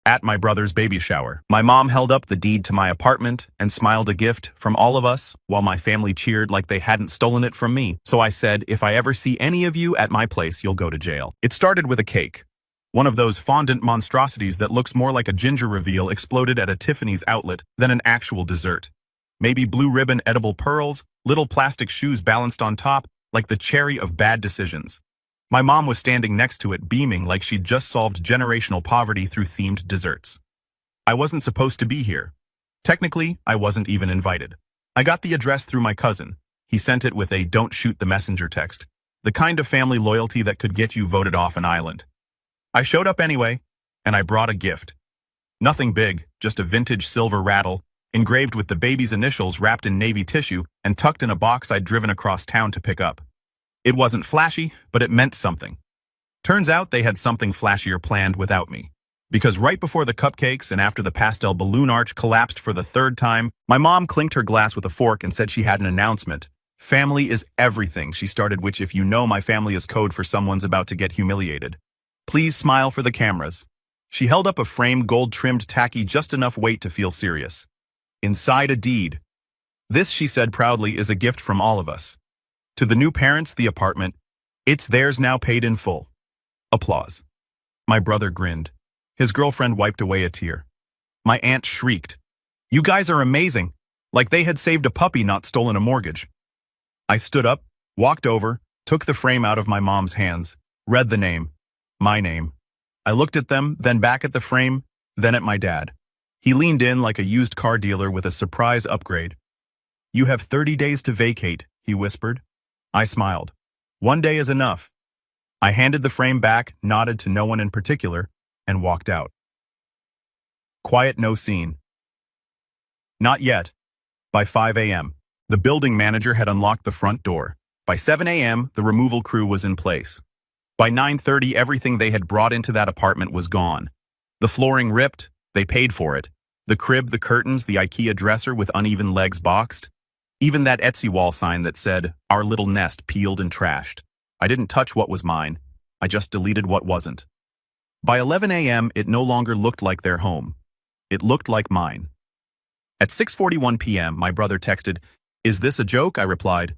At my brother's baby shower, my mom held up the deed to my apartment and smiled a gift from all of us while my family cheered like they hadn't stolen it from me. So I said, if I ever see any of you at my place, you'll go to jail. It started with a cake. One of those fondant monstrosities that looks more like a ginger reveal exploded at a Tiffany's outlet than an actual dessert. Maybe blue ribbon edible pearls, little plastic shoes balanced on top, like the cherry of bad decisions. My mom was standing next to it, beaming like she'd just solved generational poverty through themed desserts. I wasn't supposed to be here. Technically, I wasn't even invited. I got the address through my cousin. He sent it with a "don't shoot the messenger" text, the kind of family loyalty that could get you voted off an island. I showed up anyway, and I brought a gift. Nothing big, just a vintage silver rattle, engraved with the baby's initials wrapped in navy tissue and tucked in a box I'd driven across town to pick up. It wasn't flashy, but it meant something. Turns out they had something flashier planned without me. Because right before the cupcakes and after the pastel balloon arch collapsed for the third time, my mom clinked her glass with a fork and said she had an announcement. Family is everything, she started, which, if you know, my family is code for someone's about to get humiliated. Please smile for the cameras. She held up a framed gold-trimmed tacky, just enough weight to feel serious. Inside, a deed. This, she said proudly, is a gift from all of us. To the new parents, the apartment. It's theirs now, paid in full. Applause. My brother grinned. His girlfriend wiped away a tear. My aunt shrieked. You guys are amazing. Like they had saved a puppy, not stolen a mortgage. I stood up, walked over, took the frame out of my mom's hands, read the name. My name. I looked at them, then back at the frame, then at my dad. He leaned in like a used car dealer with a surprise upgrade. You have 30 days to vacate, he whispered. I smiled. 1 day is enough. I handed the frame back, nodded to no one in particular, and walked out. Quiet, no scene. Not yet. By 5 a.m., the building manager had unlocked the front door. By 7 a.m., the removal crew was in place. By 9:30, everything they had brought into that apartment was gone. The flooring ripped, they paid for it. The crib, the curtains, the IKEA dresser with uneven legs boxed. Even that Etsy wall sign that said, "Our little nest," peeled and trashed. I didn't touch what was mine. I just deleted what wasn't. By 11 a.m., it no longer looked like their home. It looked like mine. At 6:41 p.m., my brother texted, "Is this a joke?" I replied,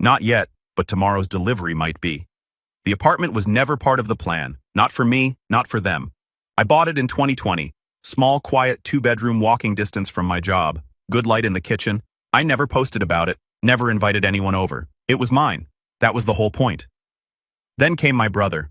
"Not yet, but tomorrow's delivery might be." The apartment was never part of the plan. Not for me, not for them. I bought it in 2020. Small, quiet, 2-bedroom walking distance from my job. Good light in the kitchen. I never posted about it, never invited anyone over. It was mine. That was the whole point. Then came my brother.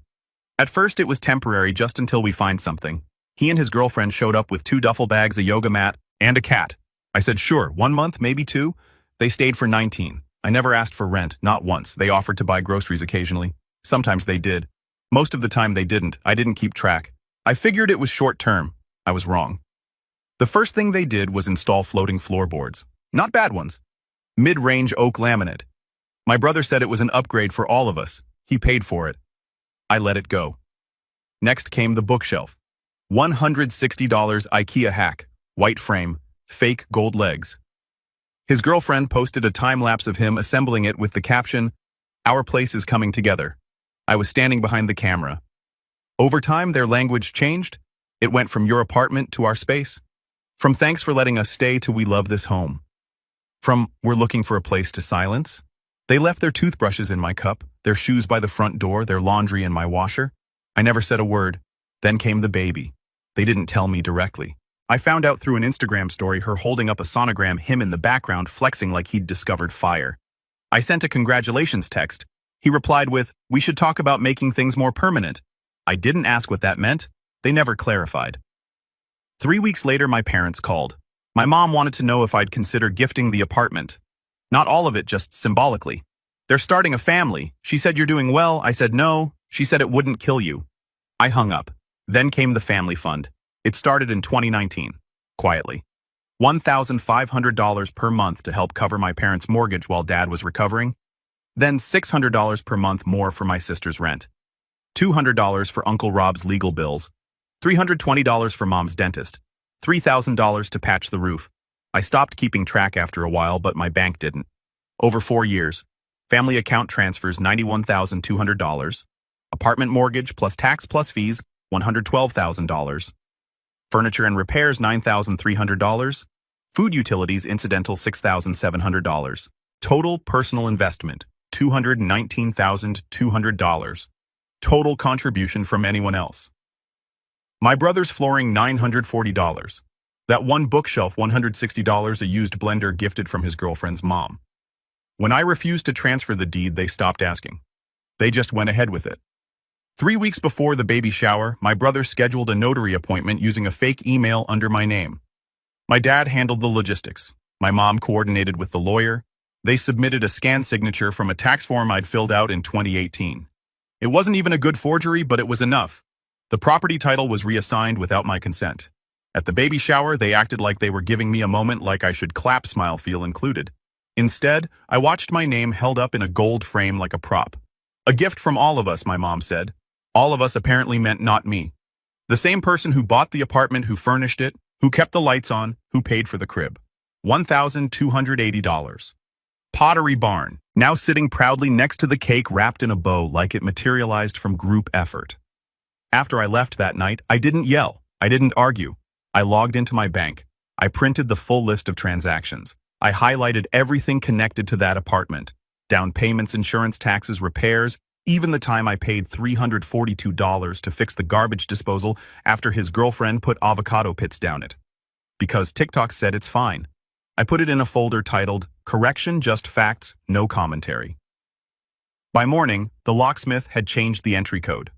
At first it was temporary, just until we find something. He and his girlfriend showed up with 2 duffel bags, a yoga mat, and a cat. I said, sure, 1 month, maybe 2. They stayed for 19. I never asked for rent, not once. They offered to buy groceries occasionally. Sometimes they did. Most of the time they didn't. I didn't keep track. I figured it was short term. I was wrong. The first thing they did was install floating floorboards. Not bad ones. Mid-range oak laminate. My brother said it was an upgrade for all of us. He paid for it. I let it go. Next came the bookshelf. $160 IKEA hack. White frame. Fake gold legs. His girlfriend posted a time-lapse of him assembling it with the caption, "Our place is coming together." I was standing behind the camera. Over time, their language changed. It went from "your apartment" to "our space." From "thanks for letting us stay" to "we love this home." From "we're looking for a place to silence." They left their toothbrushes in my cup, their shoes by the front door, their laundry in my washer. I never said a word. Then came the baby. They didn't tell me directly. I found out through an Instagram story, her holding up a sonogram, him in the background flexing like he'd discovered fire. I sent a congratulations text. He replied with, "We should talk about making things more permanent." I didn't ask what that meant. They never clarified. 3 weeks later, my parents called. My mom wanted to know if I'd consider gifting the apartment. Not all of it, just symbolically. They're starting a family. She said, "You're doing well." I said, "No." She said it wouldn't kill you. I hung up. Then came the family fund. It started in 2019, quietly. $1,500 per month to help cover my parents' mortgage while Dad was recovering. Then $600 per month more for my sister's rent. $200 for Uncle Rob's legal bills. $320 for Mom's dentist. $3,000 to patch the roof. I stopped keeping track after a while, but my bank didn't. Over 4 years. Family account transfers $91,200. Apartment mortgage plus tax plus fees $112,000. Furniture and repairs $9,300. Food utilities incidental $6,700. Total personal investment $219,200. Total contribution from anyone else. My brother's flooring $940. That one bookshelf $160, a used blender gifted from his girlfriend's mom. When I refused to transfer the deed, they stopped asking. They just went ahead with it. 3 weeks before the baby shower, my brother scheduled a notary appointment using a fake email under my name. My dad handled the logistics. My mom coordinated with the lawyer. They submitted a scanned signature from a tax form I'd filled out in 2018. It wasn't even a good forgery, but it was enough. The property title was reassigned without my consent. At the baby shower, they acted like they were giving me a moment, like I should clap, smile, feel included. Instead, I watched my name held up in a gold frame like a prop. A gift from all of us, my mom said. All of us apparently meant not me. The same person who bought the apartment, who furnished it, who kept the lights on, who paid for the crib. $1,280. Pottery Barn, now sitting proudly next to the cake wrapped in a bow like it materialized from group effort. After I left that night, I didn't yell. I didn't argue. I logged into my bank. I printed the full list of transactions. I highlighted everything connected to that apartment. Down payments, insurance, taxes, repairs, even the time I paid $342 to fix the garbage disposal after his girlfriend put avocado pits down it. Because TikTok said it's fine. I put it in a folder titled, Correction, Just Facts, No Commentary. By morning, the locksmith had changed the entry code.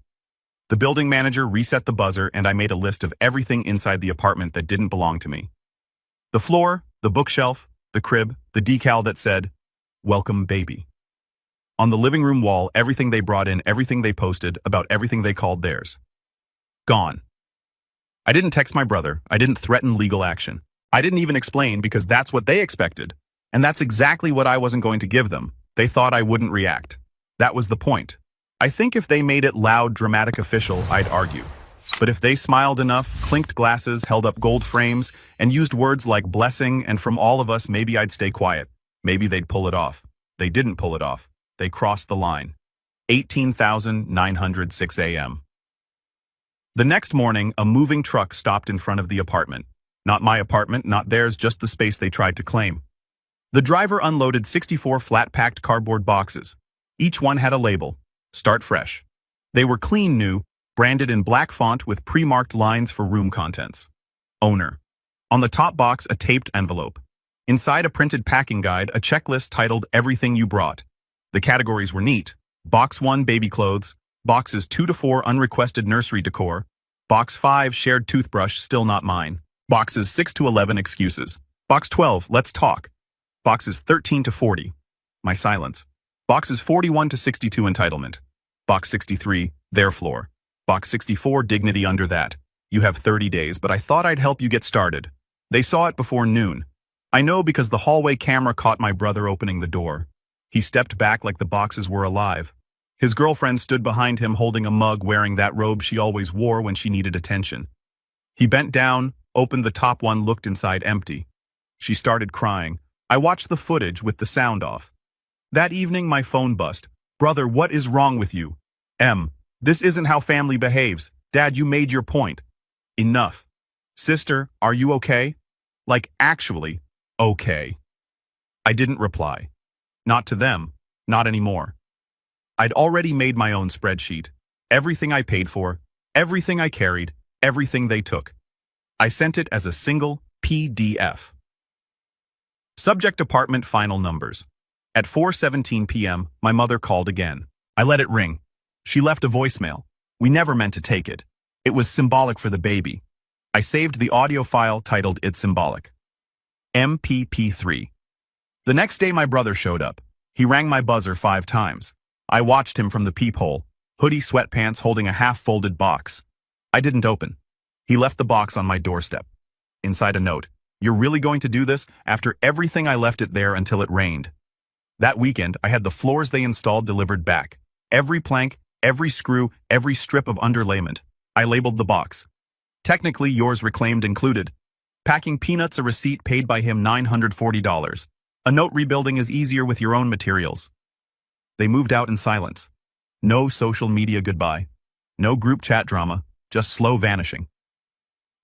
The building manager reset the buzzer, and I made a list of everything inside the apartment that didn't belong to me. The floor, the bookshelf, the crib, the decal that said, Welcome, baby. On the living room wall, everything they brought in, everything they posted, about everything they called theirs. Gone. I didn't text my brother. I didn't threaten legal action. I didn't even explain, because that's what they expected. And that's exactly what I wasn't going to give them. They thought I wouldn't react. That was the point. I think if they made it loud, dramatic, official, I'd argue. But if they smiled enough, clinked glasses, held up gold frames, and used words like blessing and from all of us, maybe I'd stay quiet. Maybe they'd pull it off. They didn't pull it off. They crossed the line. 18,906 a.m. The next morning, a moving truck stopped in front of the apartment. Not my apartment, not theirs, just the space they tried to claim. The driver unloaded 64 flat-packed cardboard boxes. Each one had a label, Start Fresh. They were clean new, branded in black font with pre-marked lines for room contents. Owner. On the top box, a taped envelope. Inside, a printed packing guide, a checklist titled Everything You Brought. The categories were neat. Box 1, baby clothes. Boxes 2 to 4, unrequested nursery decor. Box 5, shared toothbrush, still not mine. Boxes 6 to 11, excuses. Box 12, let's talk. Boxes 13 to 40, my silence. Boxes 41 to 62, entitlement. Box 63, their floor. Box 64, dignity under that. You have 30 days, but I thought I'd help you get started. They saw it before noon. I know because the hallway camera caught my brother opening the door. He stepped back like the boxes were alive. His girlfriend stood behind him holding a mug, wearing that robe she always wore when she needed attention. He bent down, opened the top one, looked inside, empty. She started crying. I watched the footage with the sound off. That evening, my phone buzzed. Brother, what is wrong with you? This isn't how family behaves. Dad, you made your point. Enough. Sister, are you okay? Like, actually, okay. I didn't reply. Not to them. Not anymore. I'd already made my own spreadsheet. Everything I paid for, everything I carried, everything they took. I sent it as a single PDF. Subject apartment final numbers. At 4:17 p.m., my mother called again. I let it ring. She left a voicemail. We never meant to take it. It was symbolic for the baby. I saved the audio file titled It's Symbolic. MPP3. The next day my brother showed up. He rang my buzzer 5 times. I watched him from the peephole, hoodie, sweatpants, holding a half-folded box. I didn't open. He left the box on my doorstep. Inside a note, "You're really going to do this?" After everything, I left it there until it rained. That weekend, I had the floors they installed delivered back. Every plank, every screw, every strip of underlayment. I labeled the box. Technically, yours reclaimed included. Packing peanuts, a receipt paid by him $940. A note, rebuilding is easier with your own materials. They moved out in silence. No social media goodbye. No group chat drama, just slow vanishing.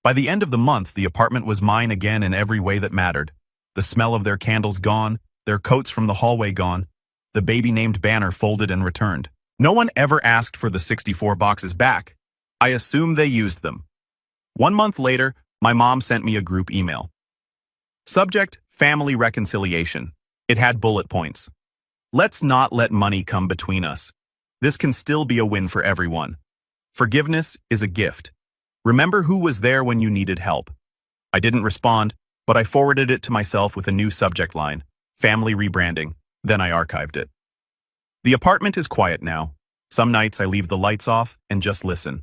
By the end of the month, the apartment was mine again in every way that mattered. The smell of their candles gone, their coats from the hallway gone, the baby-named banner folded and returned. No one ever asked for the 64 boxes back. I assume they used them. 1 month later, my mom sent me a group email. Subject, family reconciliation. It had bullet points. Let's not let money come between us. This can still be a win for everyone. Forgiveness is a gift. Remember who was there when you needed help. I didn't respond, but I forwarded it to myself with a new subject line, family rebranding. Then I archived it. The apartment is quiet now. Some nights I leave the lights off and just listen.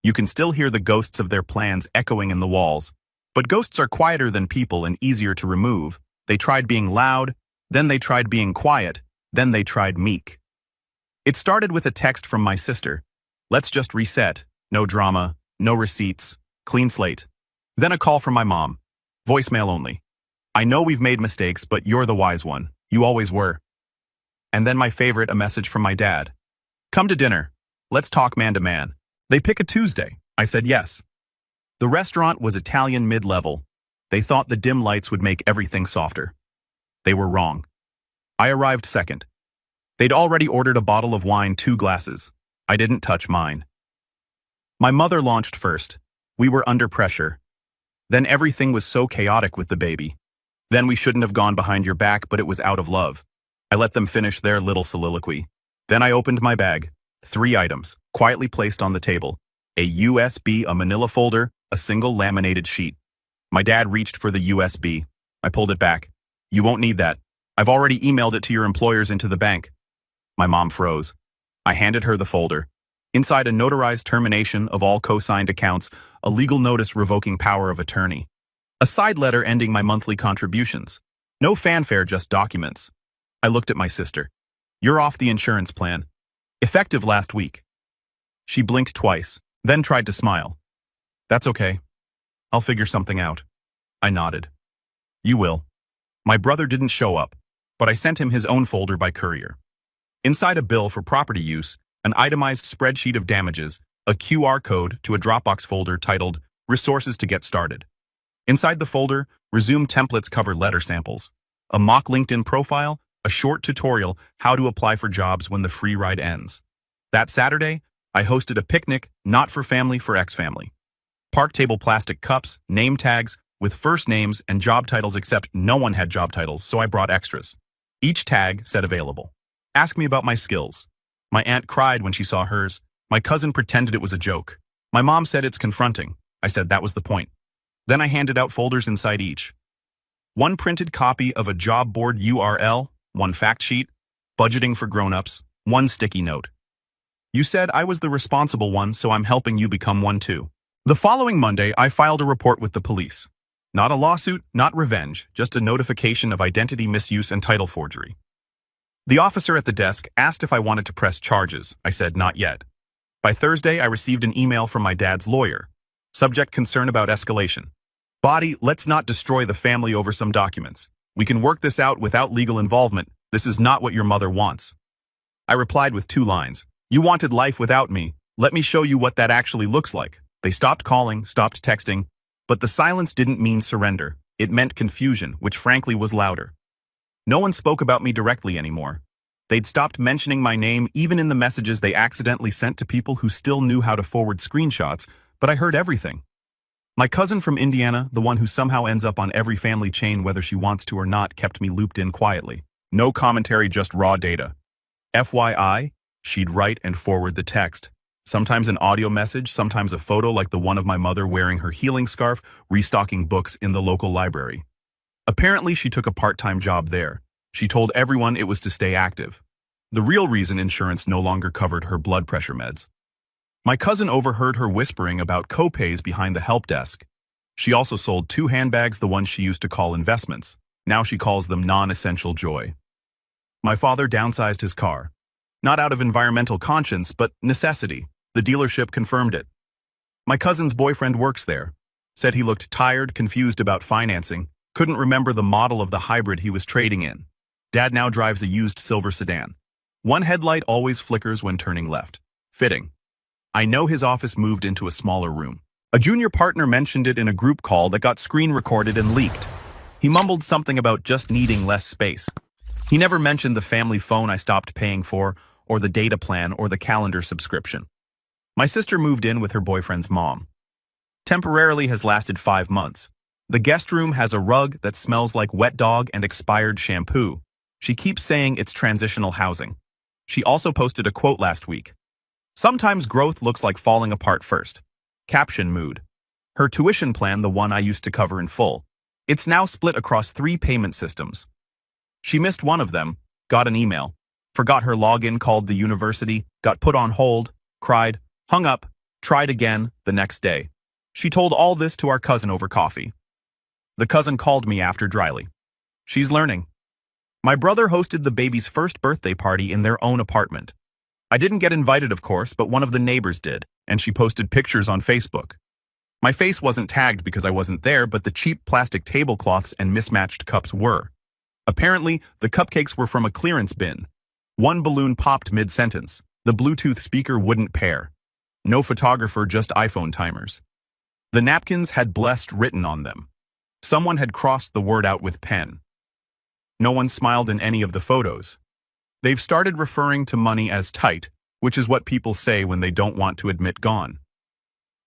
You can still hear the ghosts of their plans echoing in the walls, but ghosts are quieter than people and easier to remove. They tried being loud, then they tried being quiet, then they tried meek. It started with a text from my sister. Let's just reset. No drama, no receipts, clean slate. Then a call from my mom. Voicemail only. I know we've made mistakes, but you're the wise one. You always were. And then my favorite, a message from my dad. Come to dinner. Let's talk man to man. They pick a Tuesday. I said yes. The restaurant was Italian mid-level. They thought the dim lights would make everything softer. They were wrong. I arrived second. They'd already ordered a bottle of wine, 2 glasses. I didn't touch mine. My mother launched first. We were under pressure. Then everything was so chaotic with the baby. Then we shouldn't have gone behind your back, but it was out of love. I let them finish their little soliloquy. Then I opened my bag. 3 items, quietly placed on the table. A USB, a manila folder, a single laminated sheet. My dad reached for the USB. I pulled it back. You won't need that. I've already emailed it to your employers into the bank. My mom froze. I handed her the folder. Inside, a notarized termination of all co-signed accounts, a legal notice revoking power of attorney. A side letter ending my monthly contributions. No fanfare, just documents. I looked at my sister. You're off the insurance plan. Effective last week. She blinked twice, then tried to smile. That's okay. I'll figure something out. I nodded. You will. My brother didn't show up, but I sent him his own folder by courier. Inside a bill for property use, an itemized spreadsheet of damages, a QR code to a Dropbox folder titled Resources to Get Started. Inside the folder, resume templates cover letter samples, a mock LinkedIn profile, a short tutorial how to apply for jobs when the free ride ends. That Saturday, I hosted a picnic, not for family, for ex-family. Park table plastic cups, name tags, with first names and job titles, except no one had job titles, so I brought extras. Each tag said available. Ask me about my skills. My aunt cried when she saw hers. My cousin pretended it was a joke. My mom said it's confronting. I said that was the point. Then I handed out folders inside each. 1 printed copy of a job board URL, 1 fact sheet, budgeting for grown-ups, 1 sticky note. You said I was the responsible one, so I'm helping you become one too. The following Monday, I filed a report with the police. Not a lawsuit, not revenge, just a notification of identity misuse and title forgery. The officer at the desk asked if I wanted to press charges. I said not yet. By Thursday, I received an email from my dad's lawyer. Subject, concern about escalation. Body, let's not destroy the family over some documents. We can work this out without legal involvement. This is not what your mother wants. I replied with 2 lines. You wanted life without me. Let me show you what that actually looks like. They stopped calling, stopped texting, but the silence didn't mean surrender. It meant confusion, which frankly was louder. No one spoke about me directly anymore. They'd stopped mentioning my name even in the messages they accidentally sent to people who still knew how to forward screenshots, but I heard everything. My cousin from Indiana, the one who somehow ends up on every family chain whether she wants to or not, kept me looped in quietly. No commentary, just raw data. FYI, she'd write and forward the text. Sometimes an audio message, sometimes a photo like the one of my mother wearing her healing scarf, restocking books in the local library. Apparently, she took a part-time job there. She told everyone it was to stay active. The real reason insurance no longer covered her blood pressure meds. My cousin overheard her whispering about co-pays behind the help desk. She also sold 2 handbags, the ones she used to call investments. Now she calls them non-essential joy. My father downsized his car. Not out of environmental conscience, but necessity. The dealership confirmed it. My cousin's boyfriend works there. Said he looked tired, confused about financing, couldn't remember the model of the hybrid he was trading in. Dad now drives a used silver sedan. 1 headlight always flickers when turning left. Fitting. I know his office moved into a smaller room. A junior partner mentioned it in a group call that got screen recorded and leaked. He mumbled something about just needing less space. He never mentioned the family phone I stopped paying for, or the data plan, or the calendar subscription. My sister moved in with her boyfriend's mom. Temporarily has lasted 5 months. The guest room has a rug that smells like wet dog and expired shampoo. She keeps saying it's transitional housing. She also posted a quote last week. Sometimes growth looks like falling apart first. Caption mood. Her tuition plan, the one I used to cover in full. It's now split across 3 payment systems. She missed one of them, got an email, forgot her login, called the university, got put on hold, cried, hung up, tried again the next day. She told all this to our cousin over coffee. The cousin called me after dryly. She's learning. My brother hosted the baby's first birthday party in their own apartment. I didn't get invited, of course, but one of the neighbors did, and she posted pictures on Facebook. My face wasn't tagged because I wasn't there, but the cheap plastic tablecloths and mismatched cups were. Apparently, the cupcakes were from a clearance bin. One balloon popped mid-sentence. The Bluetooth speaker wouldn't pair. No photographer, just iPhone timers. The napkins had blessed written on them. Someone had crossed the word out with pen. No one smiled in any of the photos. They've started referring to money as tight, which is what people say when they don't want to admit gone.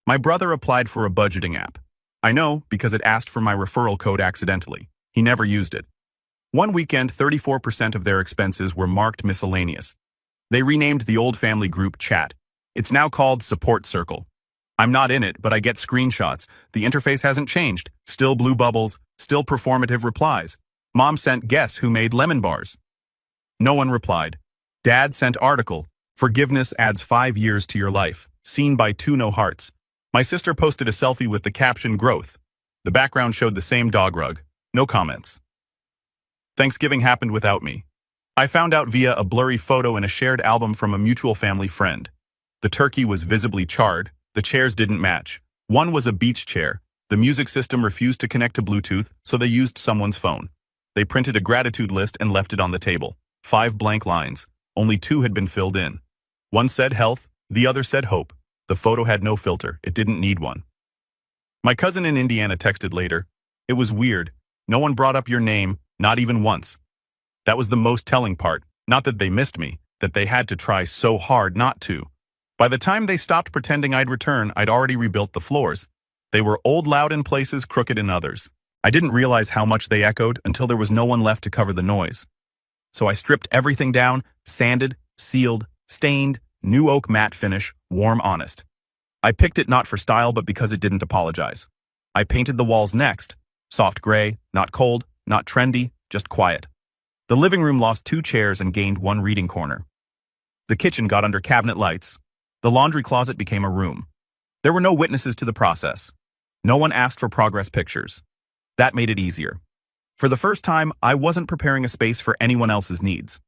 My brother applied for a budgeting app. I know because it asked for my referral code accidentally. He never used it. One weekend, 34% of their expenses were marked miscellaneous. They renamed the old family group Chat. It's now called Support Circle. I'm not in it, but I get screenshots. The interface hasn't changed. Still blue bubbles, still performative replies. Mom sent guess who made lemon bars. No one replied. Dad sent article. Forgiveness adds 5 years to your life. Seen by 2 no hearts. My sister posted a selfie with the caption growth. The background showed the same dog rug. No comments. Thanksgiving happened without me. I found out via a blurry photo in a shared album from a mutual family friend. The turkey was visibly charred. The chairs didn't match. One was a beach chair. The music system refused to connect to Bluetooth, so they used someone's phone. They printed a gratitude list and left it on the table. 5 blank lines. Only 2 had been filled in. One said health, the other said hope. The photo had no filter. It didn't need one. My cousin in Indiana texted later. It was weird. No one brought up your name, not even once. That was the most telling part. Not that they missed me, that they had to try so hard not to. By the time they stopped pretending I'd return, I'd already rebuilt the floors. They were old loud in places, crooked in others. I didn't realize how much they echoed until there was no one left to cover the noise. So I stripped everything down, sanded, sealed, stained, new oak matte finish, warm honest. I picked it not for style but because it didn't apologize. I painted the walls next. Soft gray, not cold, not trendy, just quiet. The living room lost 2 chairs and gained 1 reading corner. The kitchen got under cabinet lights. The laundry closet became a room. There were no witnesses to the process. No one asked for progress pictures. That made it easier. For the first time, I wasn't preparing a space for anyone else's needs.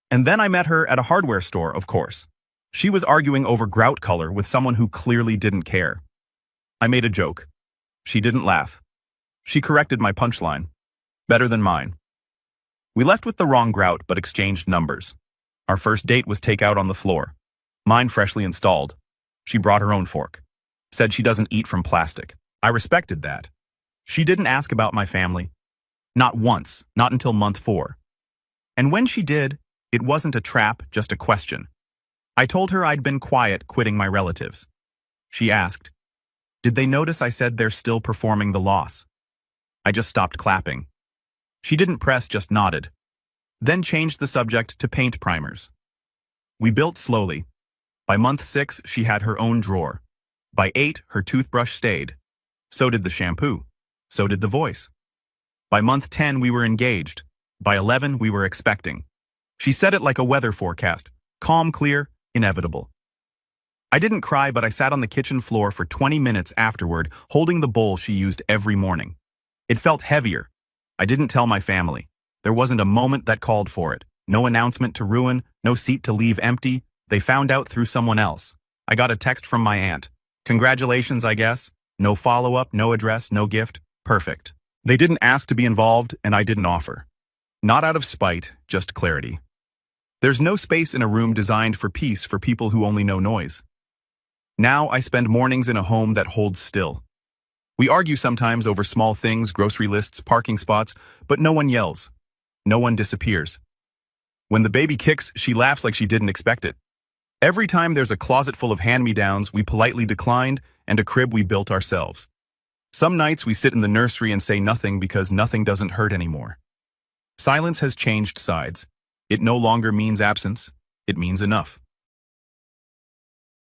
And then I met her at a hardware store, of course. She was arguing over grout color with someone who clearly didn't care. I made a joke. She didn't laugh. She corrected my punchline. Better than mine. We left with the wrong grout but exchanged numbers. Our first date was takeout on the floor. Mine freshly installed. She brought her own fork. Said she doesn't eat from plastic. I respected that. She didn't ask about my family. Not once, not until month 4. And when she did, it wasn't a trap, just a question. I told her I'd been quiet, quitting my relatives. She asked, did they notice I said they're still performing the loss? I just stopped clapping. She didn't press, just nodded. Then changed the subject to paint primers. We built slowly. By month 6, she had her own drawer. By 8, her toothbrush stayed. So did the shampoo. So did the voice. By month 10, we were engaged. By 11, we were expecting. She said it like a weather forecast. Calm, clear, inevitable. I didn't cry, but I sat on the kitchen floor for 20 minutes afterward, holding the bowl she used every morning. It felt heavier. I didn't tell my family. There wasn't a moment that called for it. No announcement to ruin, no seat to leave empty. They found out through someone else. I got a text from my aunt. Congratulations, I guess. No follow-up, no address, no gift. Perfect. They didn't ask to be involved, and I didn't offer. Not out of spite, just clarity. There's no space in a room designed for peace for people who only know noise. Now I spend mornings in a home that holds still. We argue sometimes over small things, grocery lists, parking spots, but no one yells. No one disappears. When the baby kicks, she laughs like she didn't expect it. Every time there's a closet full of hand-me-downs we politely declined and a crib we built ourselves. Some nights we sit in the nursery and say nothing because nothing doesn't hurt anymore. Silence has changed sides. It no longer means absence. It means enough.